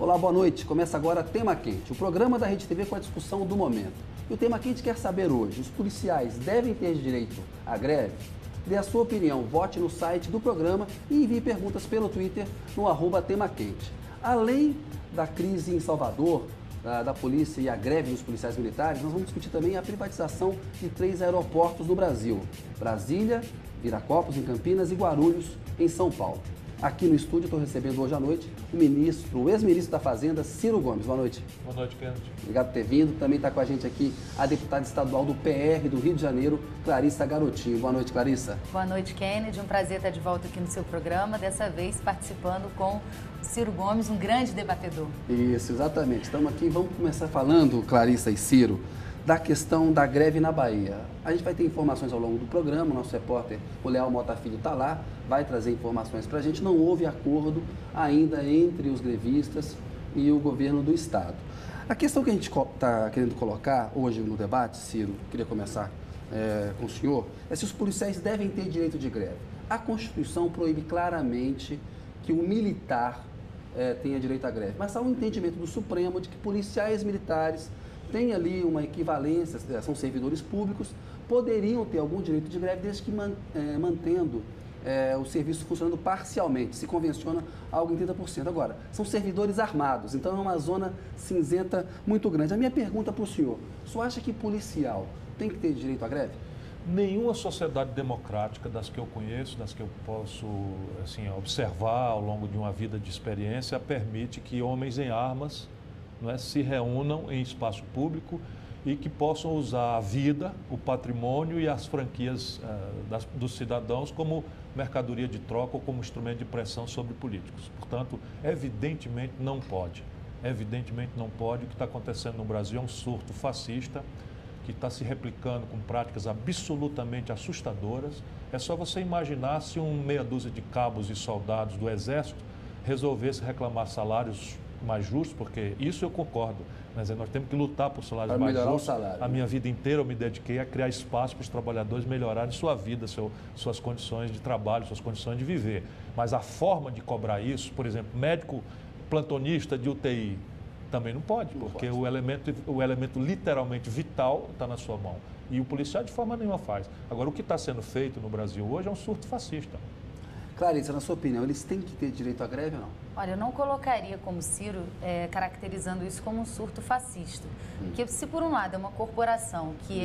Olá, boa noite. Começa agora Tema Quente, o programa da Rede TV com a discussão do momento. E o Tema Quente quer saber hoje, os policiais devem ter direito à greve? Dê a sua opinião, vote no site do programa e envie perguntas pelo Twitter no @TemaQuente. Além da crise em Salvador, da polícia e a greve dos policiais militares, nós vamos discutir também a privatização de 3 aeroportos no Brasil: Brasília, Viracopos, em Campinas, e Guarulhos, em São Paulo. Aqui no estúdio estou recebendo hoje à noite o ex-ministro da Fazenda, Ciro Gomes. Boa noite. Boa noite, Kennedy. Obrigado por ter vindo. Também está com a gente aqui a deputada estadual do PR do Rio de Janeiro, Clarissa Garotinho. Boa noite, Clarissa. Boa noite, Kennedy. Um prazer estar de volta aqui no seu programa, dessa vez participando com o Ciro Gomes, um grande debatedor. Isso, exatamente. Estamos aqui, vamos começar falando, Clarissa e Ciro, da questão da greve na Bahia. A gente vai ter informações ao longo do programa, o nosso repórter, o Leal Mota Filho, está lá, vai trazer informações para a gente. Não houve acordo ainda entre os grevistas e o governo do estado. A questão que a gente está querendo colocar hoje no debate, Ciro, queria começar com o senhor, é se os policiais devem ter direito de greve. A Constituição proíbe claramente que o militar tenha direito à greve, mas há um entendimento do Supremo de que policiais militares têm ali uma equivalência, são servidores públicos, poderiam ter algum direito de greve desde que mantendo o serviço funcionando parcialmente, se convenciona algo em 30%. Agora, são servidores armados, então é uma zona cinzenta muito grande. A minha pergunta para o senhor acha que policial tem que ter direito à greve? Nenhuma sociedade democrática, das que eu conheço, das que eu posso observar ao longo de uma vida de experiência, permite que homens em armas se reúnam em espaço público e que possam usar a vida, o patrimônio e as franquias dos cidadãos como mercadoria de troca ou como instrumento de pressão sobre políticos. Portanto, evidentemente não pode. Evidentemente não pode. O que está acontecendo no Brasil é um surto fascista que está se replicando com práticas absolutamente assustadoras. É só você imaginar se meia dúzia de cabos e soldados do Exército resolvesse reclamar salários mais justos, porque isso eu concordo, mas nós temos que lutar por salários mais justos. A minha vida inteira eu me dediquei a criar espaço para os trabalhadores melhorarem sua vida, suas condições de trabalho, suas condições de viver. Mas a forma de cobrar isso, por exemplo, médico plantonista de UTI, também não pode, porque o elemento literalmente vital está na sua mão. E o policial de forma nenhuma faz. Agora, o que está sendo feito no Brasil hoje é um surto fascista. Clarissa, na sua opinião, eles têm que ter direito à greve ou não? Olha, eu não colocaria como Ciro, caracterizando isso como um surto fascista. Porque se por um lado é uma corporação que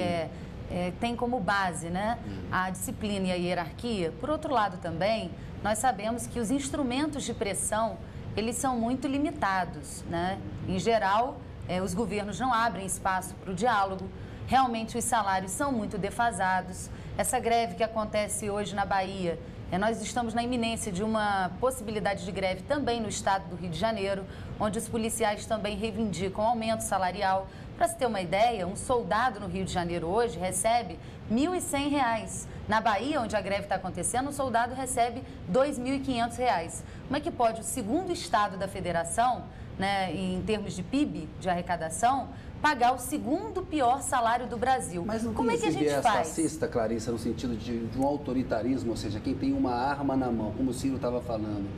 tem como base, né, a disciplina e a hierarquia, por outro lado também, nós sabemos que os instrumentos de pressão, eles são muito limitados, né? Em geral, os governos não abrem espaço para o diálogo, realmente os salários são muito defasados. Essa greve que acontece hoje na Bahia, nós estamos na iminência de uma possibilidade de greve também no estado do Rio de Janeiro, onde os policiais também reivindicam aumento salarial. Para se ter uma ideia, um soldado no Rio de Janeiro hoje recebe R$ 1.100. Na Bahia, onde a greve está acontecendo, um soldado recebe R$ 2.500. Como é que pode o segundo estado da federação, né, em termos de PIB, de arrecadação, pagar o segundo pior salário do Brasil? Mas não como tem é que a gente viés faz? Fascista, Clarissa, no sentido de um autoritarismo, ou seja, quem tem uma arma na mão, como o Ciro estava falando.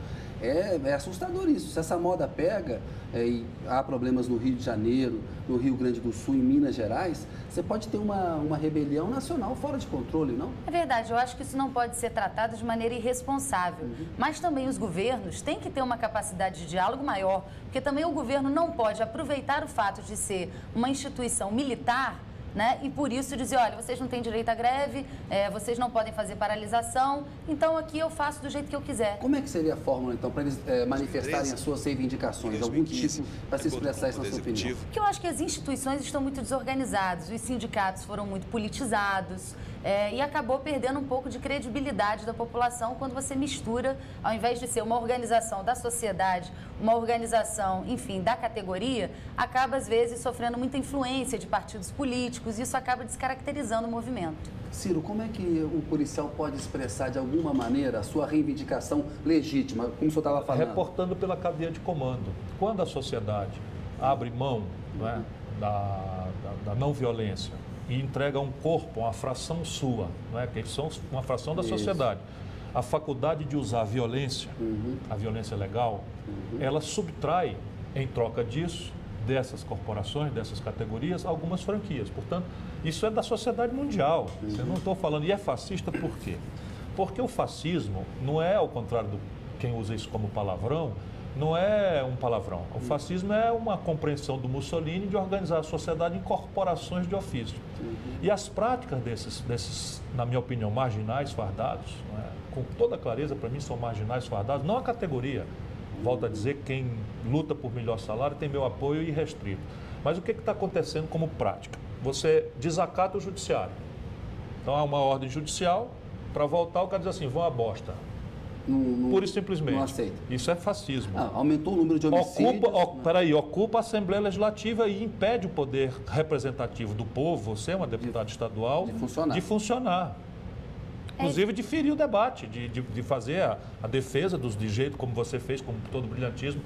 É assustador isso. Se essa moda pega e há problemas no Rio de Janeiro, no Rio Grande do Sul, em Minas Gerais, você pode ter uma rebelião nacional fora de controle, não? É verdade, eu acho que isso não pode ser tratado de maneira irresponsável. Mas também os governos têm que ter uma capacidade de diálogo maior, porque também o governo não pode aproveitar o fato de ser uma instituição militar, né? E por isso dizer, olha, vocês não têm direito à greve, vocês não podem fazer paralisação, então aqui eu faço do jeito que eu quiser. Como é que seria a fórmula, então, para eles manifestarem as suas reivindicações, algum tipo, para se expressar isso na sua opinião? Porque eu acho que as instituições estão muito desorganizadas, os sindicatos foram muito politizados, e acabou perdendo um pouco de credibilidade da população quando você mistura, ao invés de ser uma organização da sociedade, uma organização, enfim, da categoria, acaba às vezes sofrendo muita influência de partidos políticos e isso acaba descaracterizando o movimento. Ciro, como é que o policial pode expressar de alguma maneira a sua reivindicação legítima, como o senhor estava falando? Reportando pela cadeia de comando. Quando a sociedade abre mão, não é, da não violência e entrega um corpo, uma fração sua, não é, que eles são uma fração da sociedade, a faculdade de usar a violência legal, ela subtrai em troca disso, dessas corporações, dessas categorias, algumas franquias. Portanto, isso é da sociedade mundial. Eu não estou falando, e é fascista por quê? Porque o fascismo não é, ao contrário do quem usa isso como palavrão, não é um palavrão. O fascismo é uma compreensão do Mussolini de organizar a sociedade em corporações de ofício. E as práticas desses, na minha opinião, marginais fardados, não é? Com toda clareza, para mim, são marginais fardados, não a categoria. Volto a dizer, quem luta por melhor salário tem meu apoio irrestrito. Mas o que está acontecendo como prática? Você desacata o judiciário. Então, há uma ordem judicial, para voltar, o cara diz assim, vão à bosta. Pura e simplesmente. Não aceita. Isso é fascismo. Aumentou o número de homicídios. Ocupa a Assembleia Legislativa e impede o poder representativo do povo, você é uma deputada estadual, de funcionar. Inclusive de ferir o debate, de fazer a defesa de jeito como você fez, com todo brilhantismo.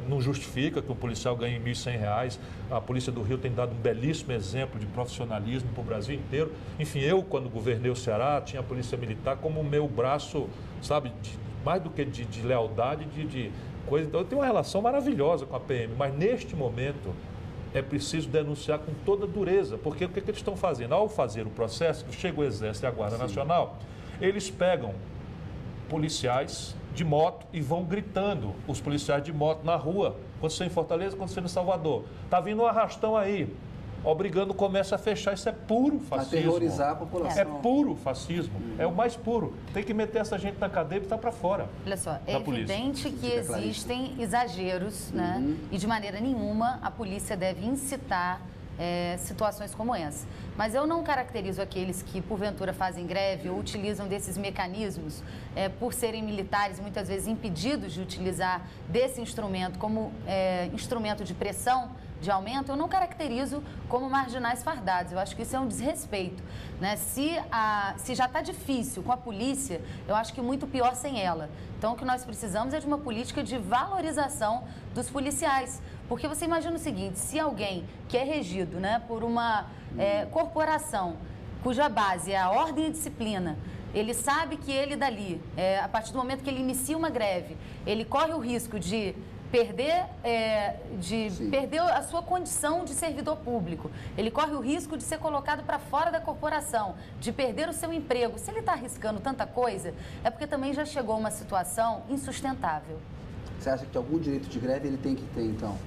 Não justifica que um policial ganhe R$ 1.100. A Polícia do Rio tem dado um belíssimo exemplo de profissionalismo para o Brasil inteiro. Enfim, eu, quando governei o Ceará, tinha a Polícia Militar como o meu braço, sabe, mais do que de lealdade, de coisa. Então, eu tenho uma relação maravilhosa com a PM, mas neste momento é preciso denunciar com toda dureza, porque o que eles estão fazendo? Ao fazer o processo, chega o Exército e a Guarda Nacional, eles pegam policiais de moto e vão gritando, os policiais de moto na rua, quando você em Fortaleza, quando você em Salvador. Está vindo um arrastão aí, obrigando o comércio a fechar. Isso é puro fascismo. Aterrorizar a população. É puro fascismo. É o mais puro. Tem que meter essa gente na cadeia e estar para fora. Olha só, é evidente que existem exageros, né? E de maneira nenhuma a polícia deve incitar situações como essa. Mas eu não caracterizo aqueles que, porventura, fazem greve ou utilizam desses mecanismos por serem militares, muitas vezes impedidos de utilizar desse instrumento como instrumento de pressão, de aumento, eu não caracterizo como marginais fardados. Eu acho que isso é um desrespeito, né? Se já está difícil com a polícia, eu acho que muito pior sem ela. Então, o que nós precisamos é de uma política de valorização dos policiais. Porque você imagina o seguinte, se alguém que é regido, né, por uma corporação cuja base é a ordem e a disciplina, ele sabe que ele dali, a partir do momento que ele inicia uma greve, ele corre o risco de perder a sua condição de servidor público. Ele corre o risco de ser colocado para fora da corporação, de perder o seu emprego. Se ele está arriscando tanta coisa, é porque também já chegou a uma situação insustentável. Você acha que algum direito de greve ele tem que ter, então?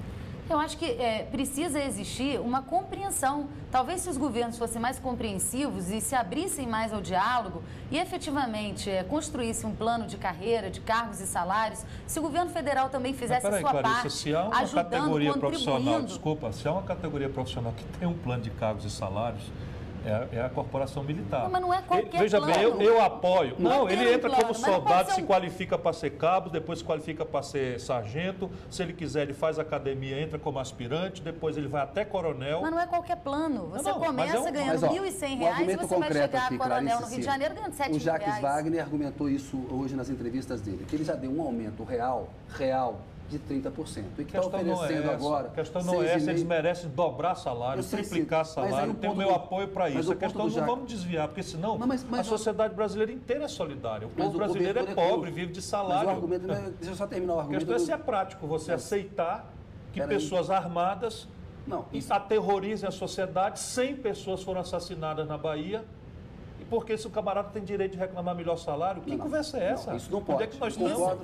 Eu acho que precisa existir uma compreensão. Talvez se os governos fossem mais compreensivos e se abrissem mais ao diálogo e efetivamente construíssem um plano de carreira, de cargos e salários, se o governo federal também fizesse a sua parte, se há uma categoria profissional, desculpa, se há uma categoria profissional que tem um plano de cargos e salários, é a corporação militar. Não, mas não é qualquer Veja plano. bem, eu apoio. Não, ele entra como soldado, se um... qualifica para ser cabo, depois se qualifica para ser sargento. Se ele quiser, ele faz academia, entra como aspirante, depois ele vai até coronel. Mas não é qualquer plano. Você começa ganhando R$ 1.100 e você vai chegar a coronel no Rio de Janeiro ganhando R$ 7.000. O Jacques Wagner argumentou isso hoje nas entrevistas dele, que ele já deu um aumento real, de 30%. E que está oferecendo agora. A questão não é essa, eles merecem dobrar salário, triplicar salário, tem o meu apoio para isso. A questão não vamos desviar, porque senão a sociedade brasileira inteira é solidária. O povo brasileiro é pobre, vive de salário. Mas o argumento não é, deixa eu só terminar o argumento. A questão é se é prático você aceitar que pessoas armadas aterrorizem a sociedade. 100 pessoas foram assassinadas na Bahia. Porque se o camarada tem direito de reclamar melhor salário, que conversa é essa? Isso não pode. Onde é que nós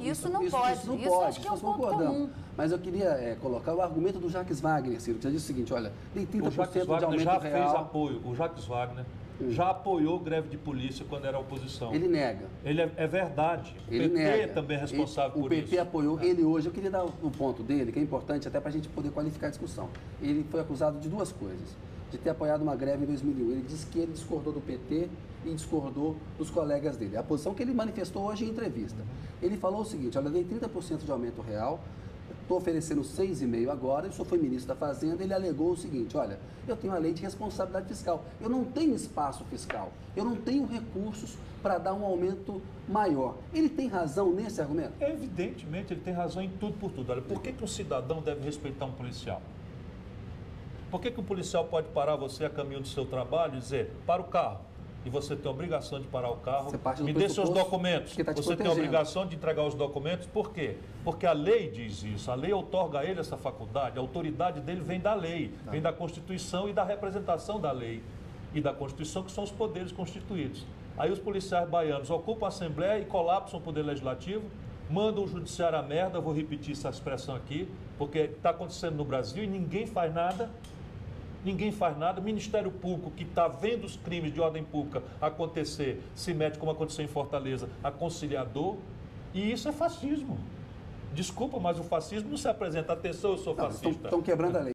isso não pode. Isso acho que é um ponto comum. Mas eu queria colocar o argumento do Jacques Wagner, Ciro, que já disse o seguinte, olha, tem 30% o Jacques de aumento já real. Fez apoio. O Jacques Wagner já apoiou greve de polícia quando era oposição. Ele nega. É verdade. O ele PT nega. Também é responsável por isso. O PT apoiou ele hoje. Eu queria dar o ponto dele, que é importante até para a gente poder qualificar a discussão. Ele foi acusado de duas coisas. De ter apoiado uma greve em 2001. Ele disse que ele discordou do PT e discordou dos colegas dele. A posição que ele manifestou hoje em entrevista. Ele falou o seguinte, olha, eu dei 30% de aumento real, estou oferecendo 6,5% agora, eu só fui ministro da Fazenda, ele alegou o seguinte, olha, eu tenho a lei de responsabilidade fiscal, eu não tenho espaço fiscal, eu não tenho recursos para dar um aumento maior. Ele tem razão nesse argumento? Evidentemente, ele tem razão em tudo por tudo. Olha, por que um cidadão deve respeitar um policial? Por que um policial pode parar você a caminho do seu trabalho e dizer, para o carro? e você tem a obrigação de parar o carro, Você me dê seus documentos. que tá te Você tem a protegendo. obrigação de entregar os documentos, por quê? Porque a lei diz isso, a lei outorga a ele essa faculdade, a autoridade dele vem da lei, vem da Constituição e da representação da lei e da Constituição, que são os poderes constituídos. Aí os policiais baianos ocupam a Assembleia e colapsam o Poder Legislativo, mandam o Judiciário à merda, vou repetir essa expressão aqui, porque está acontecendo no Brasil e ninguém faz nada. Ninguém faz nada. O Ministério Público, que está vendo os crimes de ordem pública acontecer, se mete, como aconteceu em Fortaleza, a conciliador. E isso é fascismo. Desculpa, mas o fascismo não se apresenta. Atenção, eu sou fascista. Estão quebrando a lei.